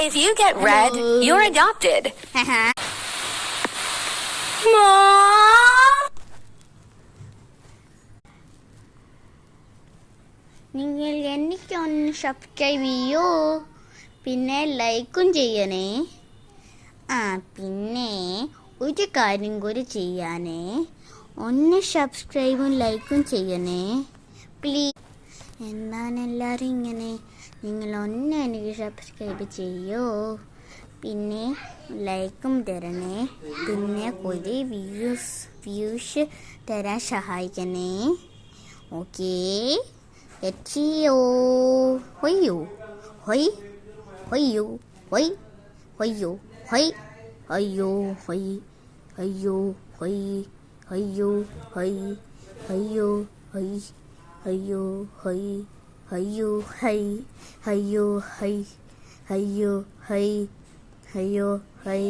If you get red, you're adopted. നിങ്ങൾ എനിക്കൊന്ന് subscribe ചെയ്യൂ, പിന്നെ ലൈക്കും ചെയ്യണേ. പിന്നെ ഒരു കാര്യം കൂടി ചെയ്യാനേ, ഒന്ന് സബ്സ്ക്രൈബും ലൈക്കും ചെയ്യണേ പ്ലീസ്. എന്താണ് എല്ലാവരും ഇങ്ങനെ? നിങ്ങളൊന്ന് എനിക്ക് സബ്സ്ക്രൈബ് ചെയ്യൂ, പിന്നെ ലൈക്കും തരണേ, പിന്നെ ഒരു വ്യൂസ് തരാൻ സഹായിക്കണേ. ഓക്കേ, എത്തിയോ? ഹൊയ്യോ ഹൊയ് ഹൊയ്യോ ഹൊയ് ഹൊയ്യോ ഹൊയ് അയ്യോ ഹൊയ് അയ്യോ ഹൊയ് അയ്യോ ഹൊയ് അയ്യോ ഹൊയ് അയ്യോ ഹൊയ് അയ്യോ ഹൈ അയ്യോ ഹൈ അയ്യോ ഹൈ അയ്യോ ഹൈ.